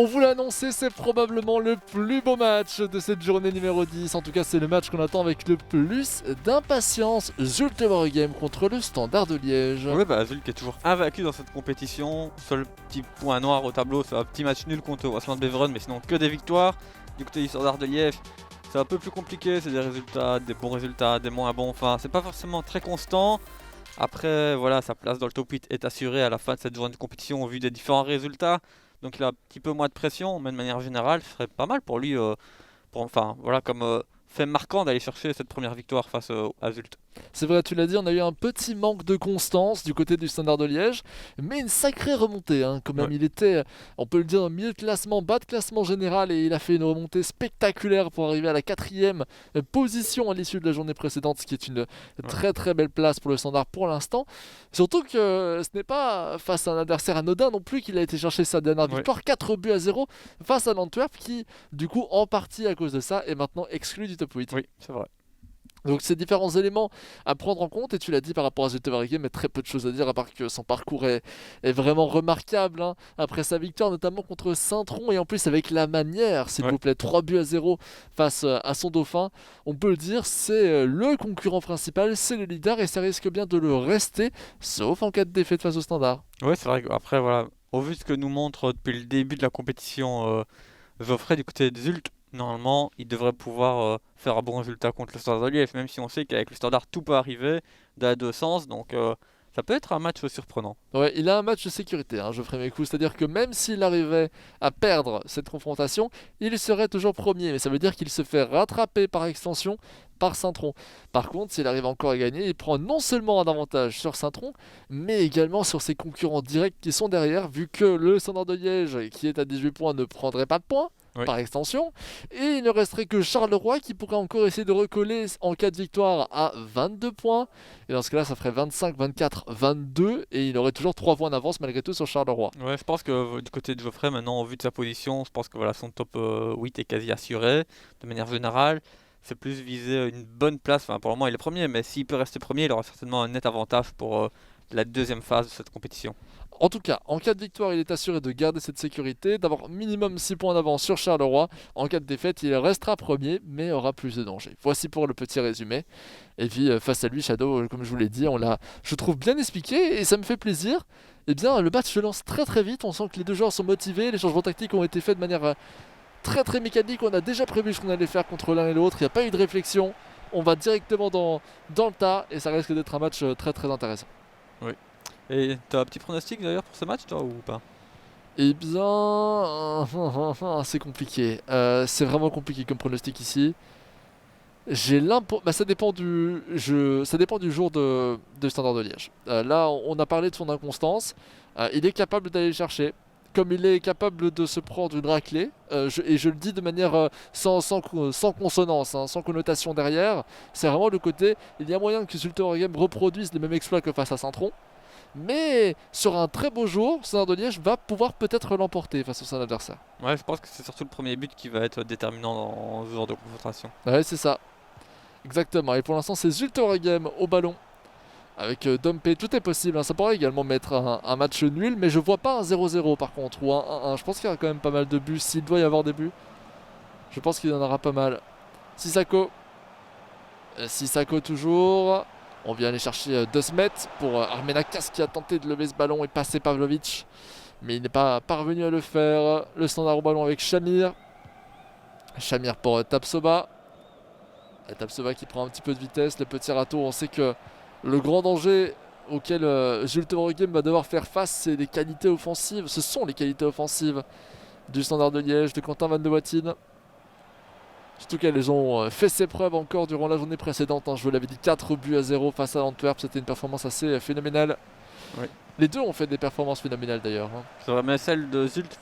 On vous l'a annoncé, c'est probablement le plus beau match de cette journée numéro 10. En tout cas, c'est le match qu'on attend avec le plus d'impatience. Zulte Waregem contre le Standard de Liège. Oui, Zulte qui est toujours invaincu dans cette compétition. Seul petit point noir au tableau, c'est un petit match nul contre Waasland Beveren, mais sinon que des victoires. Du côté du Standard de Liège, c'est un peu plus compliqué. C'est des résultats, des bons résultats, des moins bons. Enfin, c'est pas forcément très constant. Après, voilà, sa place dans le top 8 est assurée à la fin de cette journée de compétition au vu des différents résultats. Donc il a un petit peu moins de pression, mais de manière générale, ce serait pas mal pour lui, comme fait marquant d'aller chercher cette première victoire face à Zulte. C'est vrai, tu l'as dit, on a eu un petit manque de constance du côté du Standard de Liège, mais une sacrée remontée quand même. Ouais. Il était, on peut le dire, milieu de classement, bas de classement général, et il a fait une remontée spectaculaire pour arriver à la 4e position à l'issue de la journée précédente, ce qui est une très très belle place pour le Standard pour l'instant. Surtout que ce n'est pas face à un adversaire anodin non plus qu'il a été chercher sa dernière victoire, 4-0 face à l'Antwerp, qui du coup en partie à cause de ça est maintenant exclu du top 8. Oui, c'est vrai. Donc c'est différents éléments à prendre en compte, et tu l'as dit par rapport à Zulte Waregem, mais très peu de choses à dire à part que son parcours est vraiment remarquable après sa victoire notamment contre Saint-Tron, et en plus avec la manière s'il vous plaît, 3-0 face à son dauphin, on peut le dire, c'est le concurrent principal, c'est le leader, et ça risque bien de le rester, sauf en cas de défaite face au Standard. Oui, c'est vrai qu'après, voilà, au vu de ce que nous montre depuis le début de la compétition Geoffrey du côté de Zulte, normalement, il devrait pouvoir faire un bon résultat contre le Standard de Liège, même si on sait qu'avec le Standard, tout peut arriver dans les deux sens, donc ça peut être un match surprenant. Ouais, il a un match de sécurité, Geoffrey Mécou, c'est-à-dire que même s'il arrivait à perdre cette confrontation, il serait toujours premier, mais ça veut dire qu'il se fait rattraper par extension par Saint-Tron. Par contre, s'il arrive encore à gagner, il prend non seulement un avantage sur Saint-Tron, mais également sur ses concurrents directs qui sont derrière, vu que le Standard de Liège, qui est à 18 points, ne prendrait pas de points. Par extension, et il ne resterait que Charleroi qui pourrait encore essayer de recoller en cas de victoire à 22 points, et dans ce cas là ça ferait 25, 24, 22, et il aurait toujours 3 points d'avance malgré tout sur Charleroi. Ouais, je pense que du côté de Geoffrey, maintenant, au vu de sa position, je pense que voilà, son top 8 est quasi assuré, de manière générale. C'est plus viser une bonne place, enfin pour le moment il est premier, mais s'il peut rester premier, il aura certainement un net avantage pour la deuxième phase de cette compétition. En tout cas, en cas de victoire, il est assuré de garder cette sécurité, d'avoir minimum 6 points d'avance sur Charleroi. En cas de défaite, il restera premier, mais aura plus de danger. Voici pour le petit résumé. Et puis, face à lui, Shadow, comme je vous l'ai dit, on l'a, je trouve, bien expliqué, et ça me fait plaisir. Eh bien, le match se lance très très vite, on sent que les deux joueurs sont motivés, les changements tactiques ont été faits de manière très très mécanique, on a déjà prévu ce qu'on allait faire contre l'un et l'autre, il n'y a pas eu de réflexion, on va directement dans le tas, et ça risque d'être un match très très intéressant. Oui. Et t'as un petit pronostic d'ailleurs pour ce match, toi, ou pas? Eh bien, c'est compliqué. C'est vraiment compliqué comme pronostic ici. Ça dépend ça dépend du jour de Standard de Liège. Là, on a parlé de son inconstance. Il est capable d'aller le chercher. Comme il est capable de se prendre une raclée, et je le dis de manière sans consonance, sans connotation derrière, c'est vraiment le côté, il y a moyen que Zulte Waregem reproduise les mêmes exploits que face à Saint-Tron, mais sur un très beau jour, Standard de Liège va pouvoir peut-être l'emporter face à son adversaire. Ouais, je pense que c'est surtout le premier but qui va être déterminant dans ce genre de confrontation. Ouais, c'est ça. Exactement. Et pour l'instant, c'est Zulte Waregem au ballon. Avec Dompe, tout est possible. Ça pourrait également mettre un match nul, mais je vois pas un 0-0 par contre, ou un 1-1. Je pense qu'il y aura quand même pas mal de buts. S'il doit y avoir des buts, je pense qu'il y en aura pas mal. Sissako. Sissako toujours. On vient aller chercher Desmet pour Armenakas qui a tenté de lever ce ballon et passer Pavlovic. Mais il n'est pas parvenu à le faire. Le Standard au ballon avec Shamir. Shamir pour Tapsoba. Et Tapsoba qui prend un petit peu de vitesse. Le petit râteau, on sait que le grand danger auquel Zulte Waregem va devoir faire face, c'est les qualités offensives. Ce sont les qualités offensives du Standard de Liège, de Quentin Van de Wattine. Surtout qu'elles ont fait ses preuves encore durant la journée précédente. Je vous l'avais dit, 4-0 face à Antwerp. C'était une performance assez phénoménale. Oui. Les deux ont fait des performances phénoménales d'ailleurs. C'est vrai, mais celle de Zulte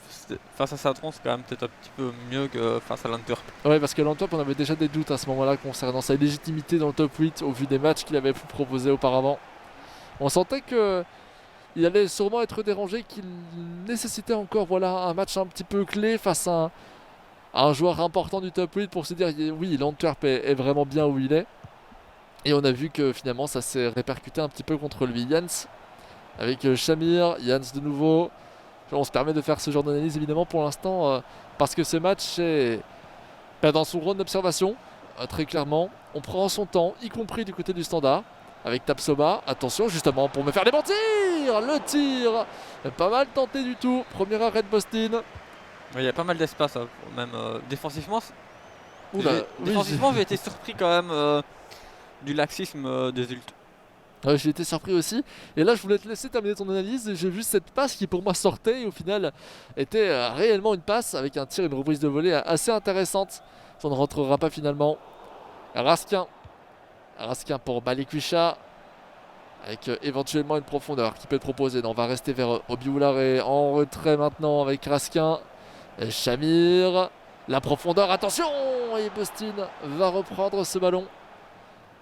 face à Saint-Tron, c'est quand même peut-être un petit peu mieux que face à l'Antwerp. Ouais, parce que l'Antwerp, on avait déjà des doutes à ce moment-là concernant sa légitimité dans le top 8 au vu des matchs qu'il avait pu proposer auparavant. On sentait que il allait sûrement être dérangé, qu'il nécessitait encore un match un petit peu clé face à un joueur important du top 8 pour se dire oui, l'Antwerp est vraiment bien où il est. Et on a vu que finalement ça s'est répercuté un petit peu contre lui. Jans avec Shamir, Jans de nouveau, On se permet de faire ce genre d'analyse évidemment pour l'instant parce que ce match est dans son rôle d'observation, très clairement. On prend son temps, y compris du côté du Standard, avec Tapsoba. Attention justement pour me faire les bons tirs. Le tir, pas mal tenté du tout. Premier arrêt de Boston. Il y a pas mal d'espace, même défensivement. Oula, Défensivement, j'ai été surpris quand même du laxisme des Zult. J'ai été surpris aussi. Et là, je voulais te laisser terminer ton analyse. J'ai vu cette passe qui, pour moi, sortait et au final était réellement une passe avec un tir et une reprise de volée assez intéressante. Ça ne rentrera pas finalement. Raskin pour Balikwisha. Avec éventuellement une profondeur qui peut être proposée. Non, on va rester vers Obiulare en retrait maintenant avec Raskin. Et Shamir. La profondeur, attention! Et Boston va reprendre ce ballon.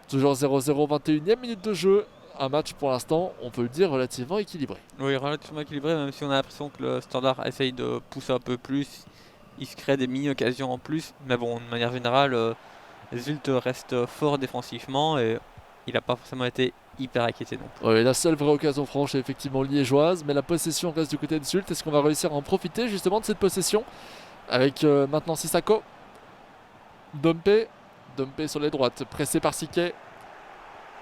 Toujours 0-0, 21e minute de jeu. Un match pour l'instant, on peut le dire, relativement équilibré. Oui, relativement équilibré, même si on a l'impression que le Standard essaye de pousser un peu plus. Il se crée des mini-occasions en plus. Mais bon, de manière générale, Zult reste fort défensivement et il n'a pas forcément été hyper inquiété non plus. Oui, la seule vraie occasion franche est effectivement liégeoise, mais la possession reste du côté de Zult. Est-ce qu'on va réussir à en profiter justement de cette possession? Avec maintenant Sissako. Dompe sur les droites, pressé par Siquet,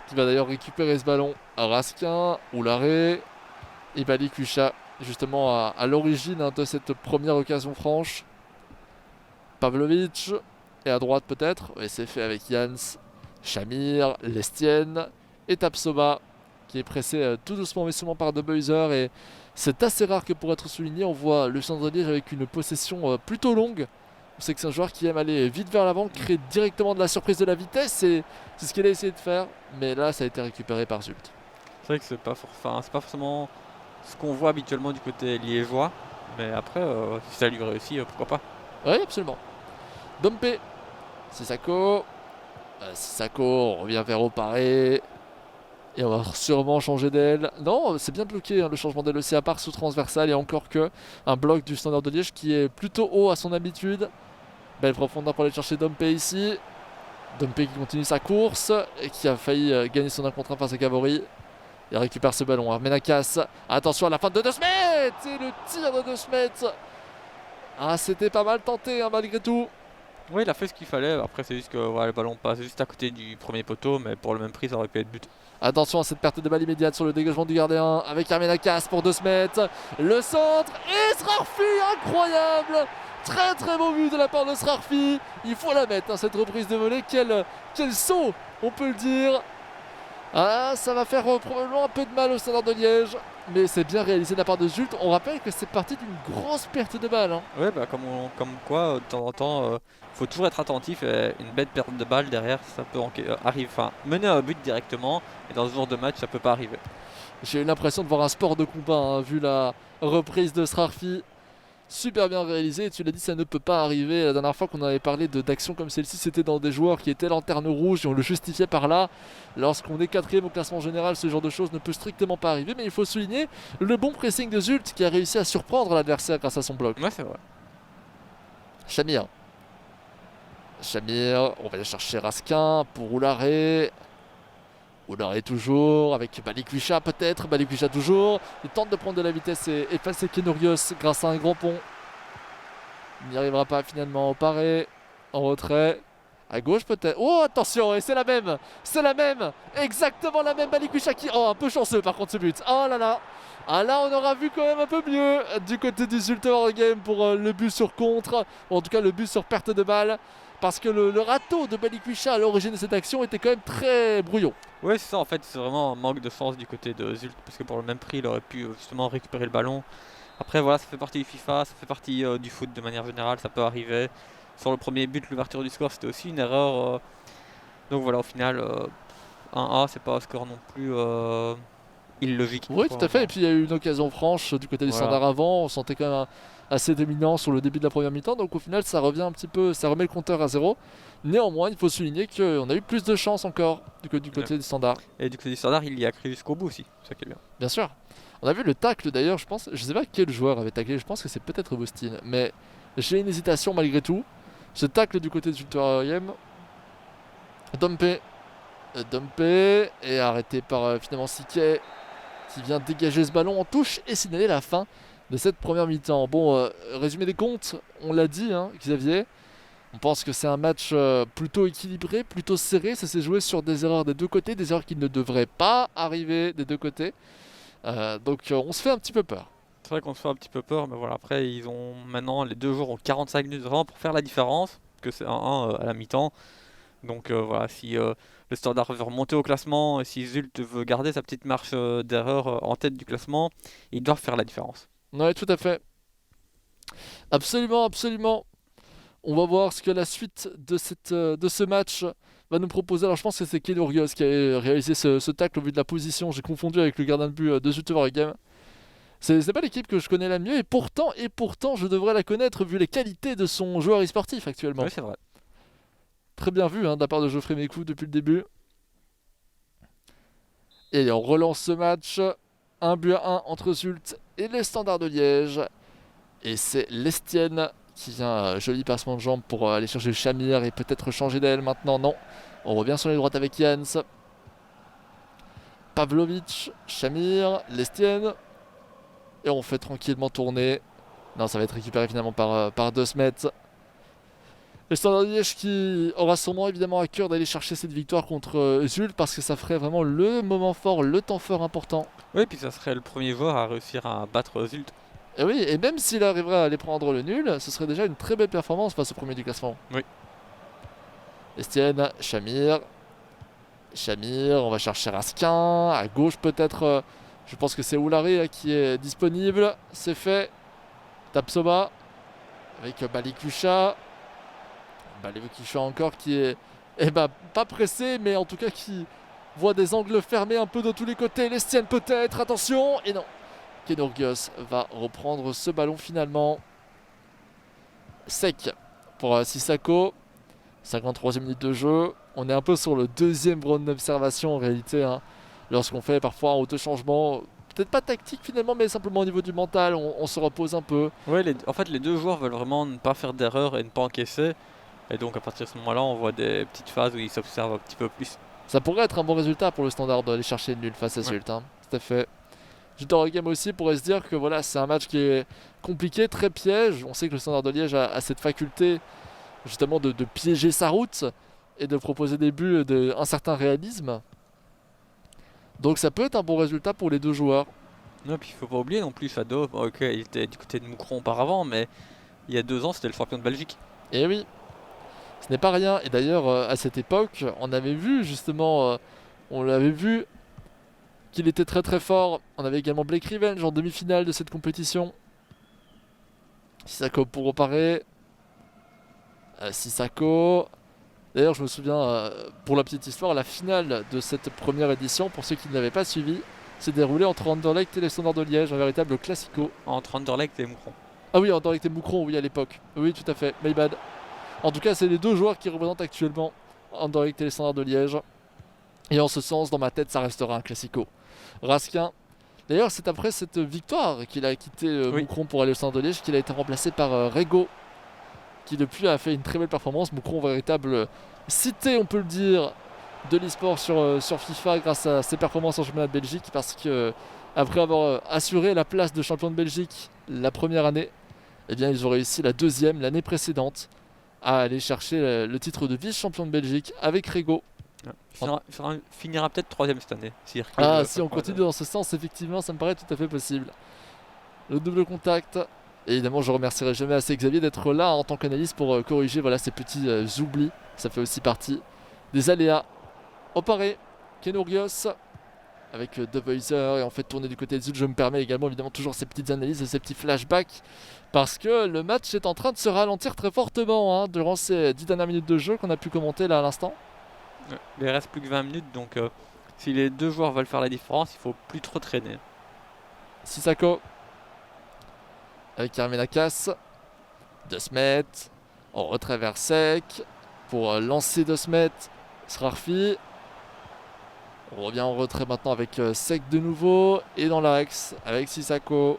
qui va d'ailleurs récupérer ce ballon à Raskin, Oulare et Balikwisha, justement à l'origine de cette première occasion franche. Pavlovic, et à droite peut-être, et c'est fait avec Jans, Shamir, Lestienne et Tapsoba, qui est pressé tout doucement mais sûrement par De Buyser, et c'est assez rare que pour être souligné, on voit le centre de Liège avec une possession plutôt longue. On sait que c'est un joueur qui aime aller vite vers l'avant, créer directement de la surprise, de la vitesse, c'est ce qu'il a essayé de faire, mais là ça a été récupéré par Zult. C'est vrai que c'est pas forcément ce qu'on voit habituellement du côté liégeois, mais après, si ça lui réussit, pourquoi pas. Oui, absolument. Dompe, Sissako, on revient vers Oparé, et on va sûrement changer d'aile. Non, c'est bien bloqué le changement d'aile aussi, à part sous transversal, et encore que un bloc du Standard de Liège qui est plutôt haut à son habitude. Belle profondeur pour aller chercher Dompe ici. Dompe qui continue sa course et qui a failli gagner son 1 contre 1 face à Gavori. Il récupère ce ballon. Armenakas. Attention à la fin de De Smet. Et le tir de De Smet. Ah, c'était pas mal tenté malgré tout. Oui, il a fait ce qu'il fallait. Après, c'est juste que le ballon passe juste à côté du premier poteau, mais pour le même prix, ça aurait pu être but. Attention à cette perte de balle immédiate sur le dégagement du gardien avec Armenakas pour De Smet. Le centre et Srarfi, incroyable. Très très beau but de la part de Srarfi. Il faut la mettre, cette reprise de volée. Quel saut, on peut le dire. Ah, ça va faire probablement un peu de mal au Standard de Liège. Mais c'est bien réalisé de la part de Zult. On rappelle que c'est parti d'une grosse perte de balle. Ouais, comme quoi, de temps en temps, faut toujours être attentif. Et une bête perte de balle derrière, ça peut arriver. Enfin, mener un but directement, et dans ce genre de match, ça peut pas arriver. J'ai eu l'impression de voir un sport de combat, vu la reprise de Srarfi. Super bien réalisé, et tu l'as dit, ça ne peut pas arriver. La dernière fois qu'on avait parlé d'actions comme celle-ci, c'était dans des joueurs qui étaient lanterne rouge et on le justifiait par là. Lorsqu'on est 4ème au classement général, ce genre de choses ne peut strictement pas arriver, mais il faut souligner le bon pressing de Zult qui a réussi à surprendre l'adversaire grâce à son bloc. Ouais, c'est vrai. Shamir, on va aller chercher Raskin pour Oulare. Oulare toujours, avec Balikwisha peut-être, Balikwisha toujours. Il tente de prendre de la vitesse et passer Kenorios grâce à un grand pont. Il n'y arrivera pas finalement au paré, en retrait. À gauche peut-être. Oh attention, et c'est la même, exactement la même Balikwisha qui... Oh, un peu chanceux par contre ce but. Oh là là. Ah là on aura vu quand même un peu mieux du côté du Zult Game pour le but sur contre, ou en tout cas le but sur perte de balle. Parce que le râteau de Balikwisha à l'origine de cette action était quand même très brouillon. Ouais, c'est ça, en fait, c'est vraiment un manque de chance du côté de Zult, parce que pour le même prix, il aurait pu justement récupérer le ballon. Après, voilà, ça fait partie du FIFA, ça fait partie du foot de manière générale, ça peut arriver. Sur le premier but, l'ouverture du score, c'était aussi une erreur. Donc voilà, au final, 1-1, c'est pas un score non plus illogique. Oui, tout à fait. Et puis il y a eu une occasion franche du côté du Standard avant. On sentait quand même assez dominant sur le début de la première mi-temps. Donc au final, ça revient un petit peu, ça remet le compteur à 0. Néanmoins, il faut souligner qu'on a eu plus de chance encore du côté du Standard. Et du côté du Standard, il y a cru jusqu'au bout aussi, c'est ça qui est bien. Bien sûr. On a vu le tacle d'ailleurs, je pense, je sais pas quel joueur avait taclé, je pense que c'est peut-être Boston. Mais j'ai une hésitation malgré tout. Ce tacle du côté du Zulterium. Dompe est arrêté par finalement Siquet, qui vient dégager ce ballon en touche et signaler la fin de cette première mi-temps. Bon, résumé des comptes, on l'a dit, hein, Xavier. On pense que c'est un match plutôt équilibré, plutôt serré. Ça s'est joué sur des erreurs des deux côtés, des erreurs qui ne devraient pas arriver des deux côtés. Donc on se fait un petit peu peur. C'est vrai qu'on se fait un petit peu peur, mais voilà, après ils ont maintenant les deux joueurs ont 45 minutes vraiment pour faire la différence, que c'est 1-1 à la mi-temps. Donc voilà, si le Standard veut remonter au classement, et si Zult veut garder sa petite marche d'erreur en tête du classement, ils doivent faire la différence. Ouais, tout à fait. Absolument, absolument. On va voir ce que la suite de ce match va nous proposer. Alors je pense que c'est Kenny Urgios qui a réalisé ce tacle au vu de la position. J'ai confondu avec le gardien de but de Zulte Waregem. C'est pas l'équipe que je connais la mieux, et pourtant je devrais la connaître vu les qualités de son joueur e-sportif actuellement. Oui, c'est vrai. Très bien vu de la part de Geoffrey Mécou depuis le début. Et on relance ce match. 1-1 entre Zult et les Standards de Liège. Et c'est Lestienne qui vient, joli passement de jambe pour aller chercher Shamir et peut-être changer d'aile maintenant. Non, on revient sur les droites avec Jans. Pavlovic, Shamir, Lestienne. Et on fait tranquillement tourner. Non, ça va être récupéré finalement par De Smet. Le Standard de Liège qui aura sûrement évidemment à cœur d'aller chercher cette victoire contre Zult parce que ça ferait vraiment le moment fort, le temps fort important. Oui, puis ça serait le premier joueur à réussir à battre Zult. Et oui, et même s'il arriverait à aller prendre le nul, ce serait déjà une très belle performance face au premier du classement. Oui. Estienne, Shamir, on va chercher Raskin, à gauche peut-être, je pense que c'est Oulari qui est disponible, c'est fait. Tapsoba, avec Balikusha encore qui est, pas pressé, mais en tout cas qui voit des angles fermés un peu de tous les côtés. Lestienne peut-être, attention, et non. Kenorgios va reprendre ce ballon finalement. Sec pour Sissako. 53e minute de jeu. On est un peu sur le deuxième round d'observation en réalité. Lorsqu'on fait parfois un auto-changement, peut-être pas tactique finalement, mais simplement au niveau du mental, on se repose un peu. Ouais, en fait, les deux joueurs veulent vraiment ne pas faire d'erreur et ne pas encaisser. Et donc, à partir de ce moment-là, on voit des petites phases où ils s'observent un petit peu plus. Ça pourrait être un bon résultat pour le Standard d'aller chercher le nul face à Zult. Tout à fait. Zulte Game aussi pourrait se dire que voilà, c'est un match qui est compliqué, très piège. On sait que le Standard de Liège a cette faculté justement de piéger sa route et de proposer des buts d'un certain réalisme. Donc ça peut être un bon résultat pour les deux joueurs. Non, puis il faut pas oublier non plus, Fado, ok, il était du côté de Moucron auparavant, mais il y a 2 ans, c'était le champion de Belgique. Et oui, ce n'est pas rien. Et d'ailleurs, à cette époque, on avait vu justement, on l'avait vu qu'il était très très fort. On avait également Blake Revenge en demi-finale de cette compétition. Sissako pour reparer. Sissako. D'ailleurs, je me souviens, pour la petite histoire, la finale de cette première édition, pour ceux qui ne l'avaient pas suivi, s'est déroulée entre Anderlecht et les Standards de Liège, un véritable classico. Entre Anderlecht et Moucron. Ah oui, Anderlecht et Moucron, oui, à l'époque. Oui, tout à fait, my bad. En tout cas, c'est les deux joueurs qui représentent actuellement Anderlecht et les Standards de Liège. Et en ce sens, dans ma tête, ça restera un classico. Raskin. D'ailleurs, c'est après cette victoire qu'il a quitté Moucron pour aller au Standard de Liège qu'il a été remplacé par Rego, qui depuis a fait une très belle performance. Moucron, véritable cité, on peut le dire, de l'e-sport sur FIFA grâce à ses performances en championnat de Belgique, parce que après avoir assuré la place de champion de Belgique la première année, eh bien ils ont réussi la deuxième l'année précédente à aller chercher le titre de vice-champion de Belgique avec Rego. Finira peut-être 3ème cette année. Si on continue dans ce sens, effectivement, ça me paraît tout à fait possible. Le double contact. Et évidemment, je remercierai jamais assez Xavier d'être là en tant qu'analyste pour corriger ces petits oublis. Ça fait aussi partie des aléas. Oparé, Kenorgios avec De Voiser et en fait tourner du côté de Zult. Je me permets également évidemment toujours ces petites analyses et ces petits flashbacks parce que le match est en train de se ralentir très fortement durant ces 10 dernières minutes de jeu qu'on a pu commenter là à l'instant. Il reste plus que 20 minutes, donc si les deux joueurs veulent faire la différence, il faut plus trop traîner. Sissako avec Armenakas. De Smet en retrait vers Sec pour lancer De Smet. Srarfi. On revient en retrait maintenant avec Sec de nouveau et dans l'axe avec Sissako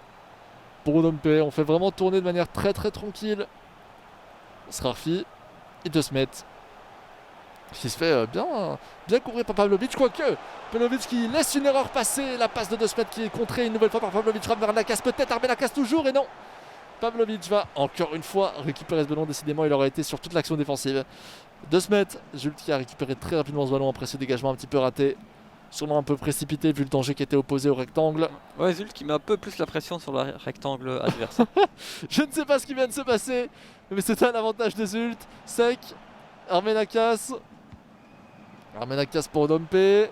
pour Dompe. On fait vraiment tourner de manière très très tranquille. Srarfi et De Smet. qui se fait bien couvrir par Pavlovic, quoique Pavlovic qui laisse une erreur passer, la passe de 2 mètres qui est contrée une nouvelle fois par Pavlovic, frappe vers Armenakas peut-être, Armenakas toujours, et non, Pavlovic va encore une fois récupérer ce ballon, décidément il aurait été sur toute l'action défensive. 2 mètres, Jules qui a récupéré très rapidement ce ballon après ce dégagement un petit peu raté, sûrement un peu précipité vu le danger qui était opposé au rectangle. Ouais, Zult qui met un peu plus la pression sur le rectangle adverse. Je ne sais pas ce qui vient de se passer, mais c'est un avantage de Zult. Sec, Armenakas pour Dompe.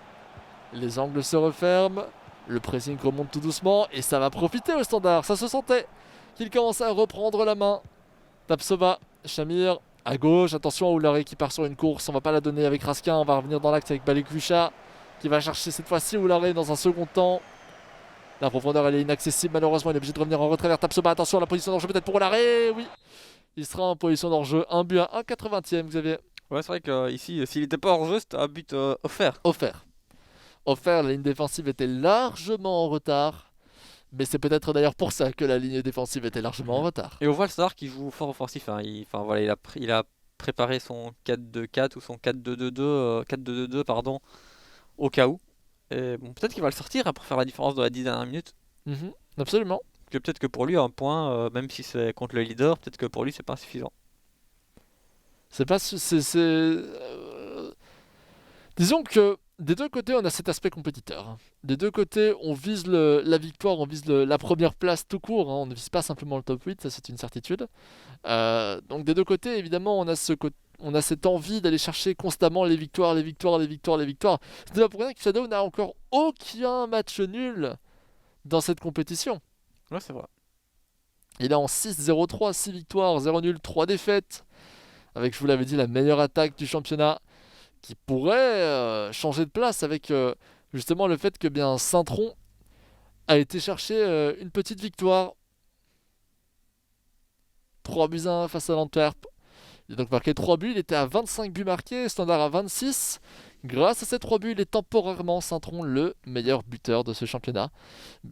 Les angles se referment. Le pressing remonte tout doucement et ça va profiter au Standard. Ça se sentait qu'il commençait à reprendre la main. Tapsova, Shamir à gauche. Attention à Oulare qui part sur une course. On va pas la donner avec Raskin. On va revenir dans l'axe avec Balikwisha qui va chercher cette fois-ci Oulare dans un second temps. La profondeur elle est inaccessible malheureusement. Il est obligé de revenir en retrait vers Tapsova. Attention à la position d'enjeu peut-être pour Oulare. Oui, il sera en position d'enjeu. Un but à 1,80e, Xavier. Ouais, c'est vrai qu'ici, s'il n'était pas hors jeu, c'était un but offert. Offert, la ligne défensive était largement en retard. Mais c'est peut-être d'ailleurs pour ça que la ligne défensive était largement en retard. Et on voit le Standard qui joue fort offensif. Hein. Il a préparé son 4-2-4 ou son 4-2-2-2, 4-2-2-2 pardon, au cas où. Et bon, peut-être qu'il va le sortir hein, pour faire la différence dans la 10 dernières minutes. Absolument. Que peut-être que pour lui, un point, même si c'est contre le leader, peut-être que pour lui, c'est pas suffisant. Disons que des deux côtés, on a cet aspect compétiteur. Des deux côtés, on vise la victoire, on vise la première place tout court. Hein. On ne vise pas simplement le top 8, ça c'est une certitude. Donc des deux côtés, évidemment, on a cette envie d'aller chercher constamment les victoires. C'est pas pour rien que Shadow n'a encore aucun match nul dans cette compétition. Ouais, c'est vrai. Il est en 6-0-3, 6 victoires, 0 nul, 3 défaites. Avec, je vous l'avais dit, la meilleure attaque du championnat qui pourrait changer de place avec justement le fait que bien Saint-Tron a été chercher une petite victoire. 3 buts à 1 face à l'Antwerp. Il a donc marqué 3 buts, il était à 25 buts marqués, Standard à 26. Grâce à ces 3 buts, il est temporairement Saint-Tron le meilleur buteur de ce championnat.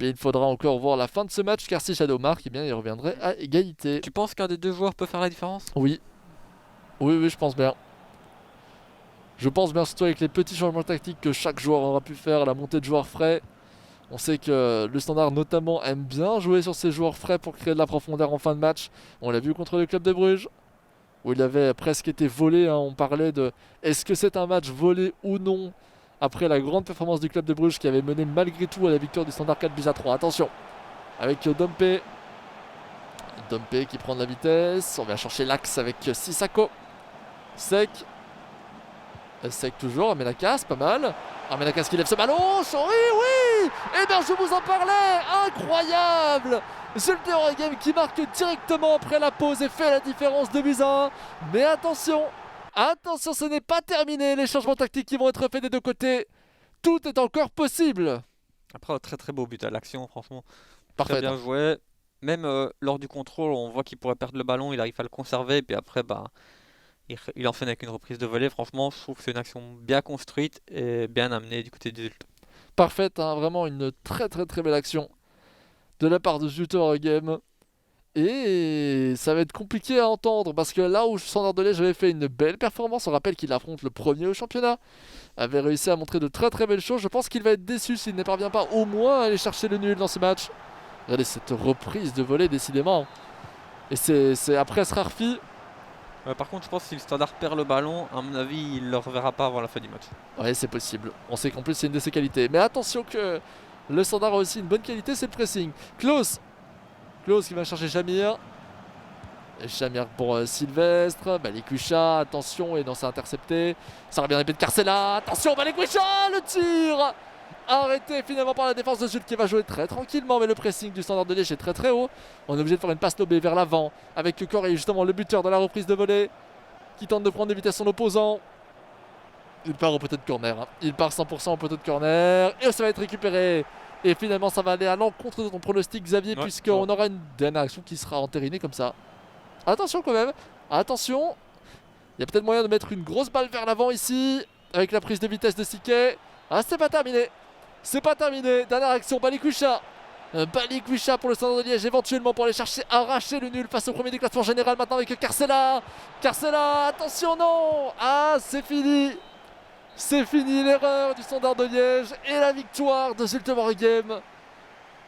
Mais il faudra encore voir la fin de ce match car si Shadow marque, eh bien, il reviendrait à égalité. Tu penses qu'un des deux joueurs peut faire la différence ? Oui, je pense bien. Je pense bien surtout avec les petits changements tactiques que chaque joueur aura pu faire, la montée de joueurs frais. On sait que le Standard notamment aime bien jouer sur ces joueurs frais pour créer de la profondeur en fin de match. On l'a vu contre le Club de Bruges, où il avait presque été volé. Hein. On parlait de est-ce que c'est un match volé ou non après la grande performance du Club de Bruges qui avait mené malgré tout à la victoire du Standard 4-3. Attention, avec Dompe. Dompe qui prend de la vitesse. On va chercher l'axe avec Sissako. Sec toujours, Armenakas, pas mal. Armenakas qui lève ce ballon, oui. Eh bien je vous en parlais, incroyable. Zulte Game qui marque directement après la pause et fait la différence de but à 1. Mais attention, ce n'est pas terminé, les changements tactiques qui vont être faits des deux côtés. Tout est encore possible. Après un très très beau but à l'action, franchement. Parfait. Très bien joué. Même lors du contrôle, on voit qu'il pourrait perdre le ballon, il arrive à le conserver et puis après il enchaîne avec une reprise de volée. Franchement, je trouve que c'est une action bien construite et bien amenée du côté du Zulte. Parfaite, hein, vraiment une très très très belle action de la part de Zulte Game. Et ça va être compliqué à entendre parce que là où Standard de Liège avait fait une belle performance, on rappelle qu'il affronte le premier au championnat, avait réussi à montrer de très très belles choses. Je pense qu'il va être déçu s'il ne parvient pas au moins à aller chercher le nul dans ce match. Regardez cette reprise de volée décidément. Et c'est après ce rarfi. Par contre, je pense que si le Standard perd le ballon, à mon avis, il ne le reverra pas avant la fin du match. Ouais, c'est possible. On sait qu'en plus, c'est une de ses qualités. Mais attention que le Standard a aussi une bonne qualité, c'est le pressing. Klaus qui va chercher Shamir. Et Shamir pour Sylvestre. Balikwisha, attention, et non, c'est intercepté. Ça revient de Carcella. Attention, Balikwisha, le tir arrêté finalement par la défense de Zulte qui va jouer très tranquillement, mais le pressing du Standard de Liège est très très haut. On est obligé de faire une passe lobée vers l'avant avec Corey, justement le buteur de la reprise de volée, qui tente de prendre de vitesse son opposant. Il part au poteau de corner, hein. Il part 100% au poteau de corner et ça va être récupéré. Et finalement ça va aller à l'encontre de ton pronostic, Xavier, ouais, puisqu'on aura une dernière action qui sera entérinée comme ça. Attention quand même, attention. Il y a peut-être moyen de mettre une grosse balle vers l'avant ici, avec la prise de vitesse de Siquet. Ah, c'est pas terminé. C'est pas terminé. Dernière action, Balikwisha Balikwisha pour le Standard de Liège, éventuellement pour aller chercher, arracher le nul face au premier du classement général maintenant avec Carcella. Carcella, attention, non. Ah, c'est fini. C'est fini l'erreur du Standard de Liège et la victoire de Zulte Waregem.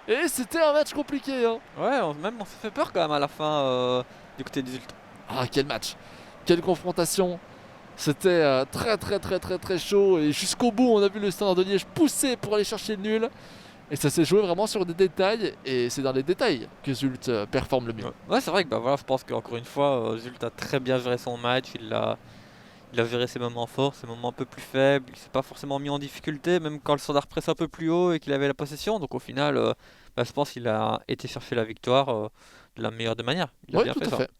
Et c'était un match compliqué, hein. Ouais, même on s'est fait peur quand même à la fin du côté des Zulte. Ah, quel match. Quelle confrontation. C'était très très très très très chaud et jusqu'au bout on a vu le Standard de Liège pousser pour aller chercher le nul. Et ça s'est joué vraiment sur des détails, et c'est dans les détails que Zult performe le mieux. Ouais, c'est vrai que bah, voilà, je pense qu'encore une fois, Zult a très bien géré son match, il a géré ses moments forts, ses moments un peu plus faibles, il s'est pas forcément mis en difficulté, même quand le standard presse un peu plus haut et qu'il avait la possession. Donc au final, bah, je pense qu'il a été chercher la victoire de la meilleure des manières. Il a Oui, bien tout fait à ça. fait.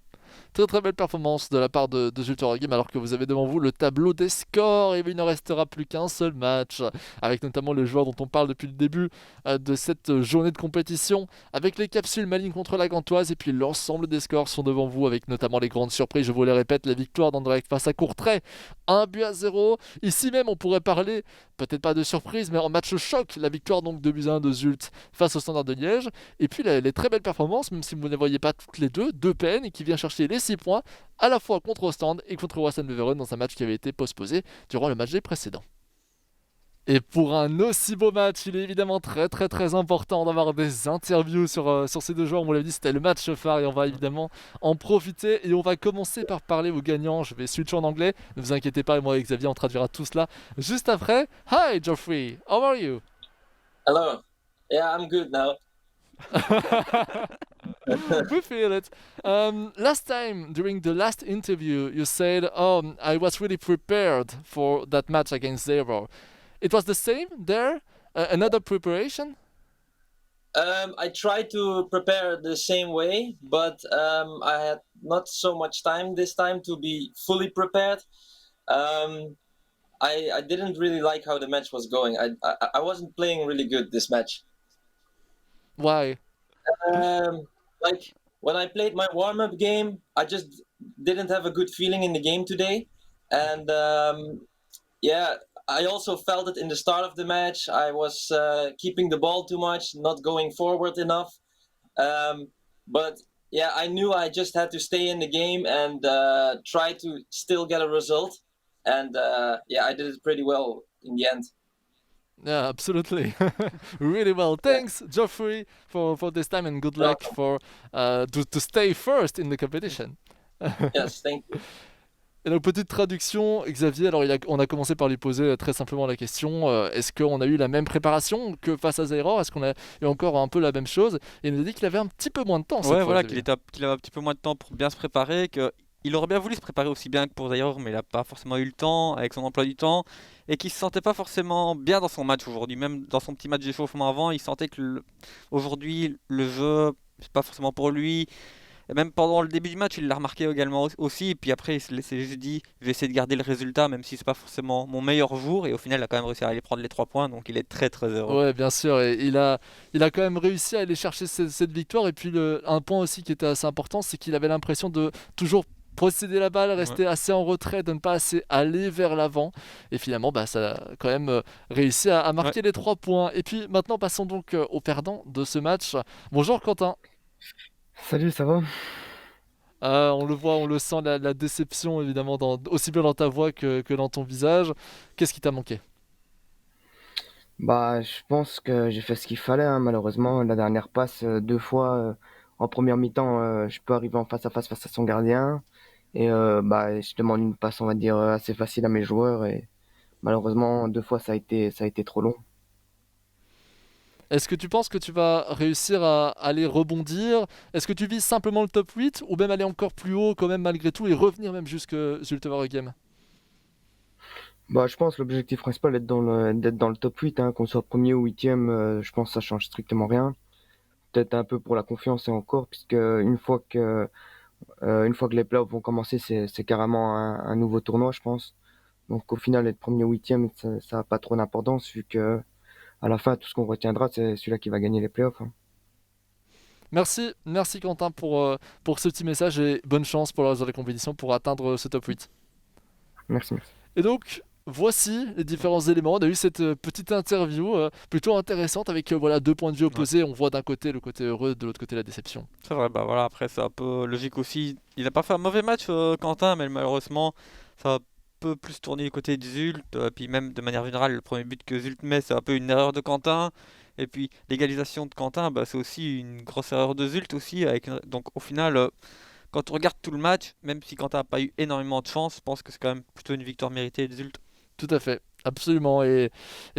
Très très belle performance de la part de Zulte Waregem, alors que vous avez devant vous le tableau des scores et il ne restera plus qu'un seul match, avec notamment le joueur dont on parle depuis le début de cette journée de compétition, avec les capsules Malines contre la Gantoise, et puis l'ensemble des scores sont devant vous, avec notamment les grandes surprises, je vous les répète, la victoire d'Anderlecht face à Courtrai, 1-0. Ici même on pourrait parler, peut-être pas de surprise, mais en match choc, la victoire donc 2-1 de Zult face au Standard de Liège, et puis les très belles performances, même si vous ne les voyez pas toutes les deux PN qui vient chercher les 6 points à la fois contre Ostend et contre Wassenbeveren dans un match qui avait été postposé durant le match des précédents. Et pour un aussi beau match, il est évidemment très très très important d'avoir des interviews sur ces deux joueurs. On l'a dit, c'était le match phare et on va évidemment en profiter. Et on va commencer par parler aux gagnants. Je vais switcher en anglais. Ne vous inquiétez pas, moi et Xavier, on traduira tout cela juste après. Hi Geoffrey, how are you? Hello. Yeah, I'm good now. We feel it. Last time, during the last interview, you said, "Oh, I was really prepared for that match against Zero." It was the same there. Another preparation. I tried to prepare the same way, but I had not so much time this time to be fully prepared. I didn't really like how the match was going. I wasn't playing really good this match. Why? Like when I played my warm-up game, I just didn't have a good feeling in the game today, and yeah, I also felt it in the start of the match. I was keeping the ball too much, not going forward enough. But yeah, I knew I just had to stay in the game and try to still get a result. And yeah, I did it pretty well in the end. Yeah, absolutely. Really well. Thanks, Geoffrey, for this time and good luck for to stay first in the competition. Yes, thank you. Et donc, petite traduction, Xavier, alors on a commencé par lui poser très simplement la question, est-ce qu'on a eu la même préparation que face à Zairor? Est-ce qu'on a eu encore un peu la même chose? Et il nous a dit qu'il avait un petit peu moins de temps cette Ouais, fois, voilà, Xavier. qu'il avait un petit peu moins de temps pour bien se préparer, qu'il aurait bien voulu se préparer aussi bien que pour Zaire, mais il n'a pas forcément eu le temps avec son emploi du temps, et qu'il se sentait pas forcément bien dans son match aujourd'hui. Même dans son petit match d'échauffement avant, il sentait que aujourd'hui, le jeu, c'est pas forcément pour lui. Et même pendant le début du match, il l'a remarqué également aussi. Et puis après, il s'est juste dit, je vais essayer de garder le résultat, même si c'est pas forcément mon meilleur jour. Et au final, il a quand même réussi à aller prendre les 3 points, donc il est très très heureux. Ouais, bien sûr, et il a quand même réussi à aller chercher cette victoire. Et puis un point aussi qui était assez important, c'est qu'il avait l'impression de toujours posséder la balle, rester assez en retrait, de ne pas assez aller vers l'avant. Et finalement, bah, ça a quand même réussi à marquer les 3 points. Et puis maintenant, passons donc au perdant de ce match. Bonjour Quentin. Salut, ça va? On le voit, on le sent, la déception évidemment, aussi bien dans ta voix que dans ton visage. Qu'est-ce qui t'a manqué? Bah, je pense que j'ai fait ce qu'il fallait, hein. Malheureusement, la dernière passe, 2 fois en première mi-temps, je peux arriver en face à son gardien. Et bah, je demande une passe, on va dire, assez facile à mes joueurs. Et malheureusement, 2 fois, ça a été trop long. Est-ce que tu penses que tu vas réussir à aller rebondir? Est-ce que tu vises simplement le top 8 ou même aller encore plus haut quand même malgré tout et revenir même jusque Zulte Waregem? Bah, je pense que l'objectif principal est d'être dans le top 8, hein, qu'on soit premier ou huitième, je pense que ça change strictement rien. Peut-être un peu pour la confiance et encore, puisque une fois que les playoffs vont commencer, c'est carrément un nouveau tournoi, je pense. Donc au final, être premier ou huitième, ça n'a pas trop d'importance, vu que à la fin, tout ce qu'on retiendra, c'est celui-là qui va gagner les playoffs, hein. Merci Quentin pour ce petit message et bonne chance pour le reste de la compétition pour atteindre ce top 8. Merci. Et donc, voici les différents éléments. On a eu cette petite interview plutôt intéressante avec voilà, 2 points de vue opposés. On voit d'un côté le côté heureux, de l'autre côté la déception. C'est vrai, bah voilà, après c'est un peu logique aussi. Il a pas fait un mauvais match, Quentin, mais malheureusement, ça a un peu plus tourné du côté de Zult. Puis même de manière générale, le premier but que Zult met, c'est un peu une erreur de Quentin. Et puis l'égalisation de Quentin, bah, c'est aussi une grosse erreur de Zult aussi. Donc au final, quand on regarde tout le match, même si Quentin n'a pas eu énormément de chance, je pense que c'est quand même plutôt une victoire méritée de Zult. Tout à fait, absolument. Et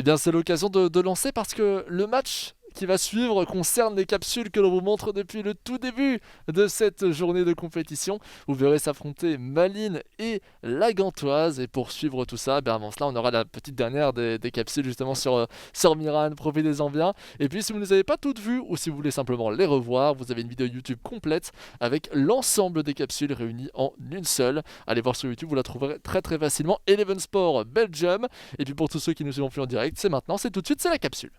bien, c'est l'occasion de lancer parce que le match qui va suivre concerne les capsules que l'on vous montre depuis le tout début de cette journée de compétition. Vous verrez s'affronter Malines et la Gantoise. Et pour suivre tout ça, avant cela, on aura la petite dernière des capsules justement sur Miran. Profitez-en bien. Et puis, si vous ne les avez pas toutes vues ou si vous voulez simplement les revoir, vous avez une vidéo YouTube complète avec l'ensemble des capsules réunies en une seule. Allez voir sur YouTube, vous la trouverez très très facilement. Eleven Sport Belgium. Et puis pour tous ceux qui nous suivent plus en direct, c'est maintenant, c'est tout de suite, c'est la capsule.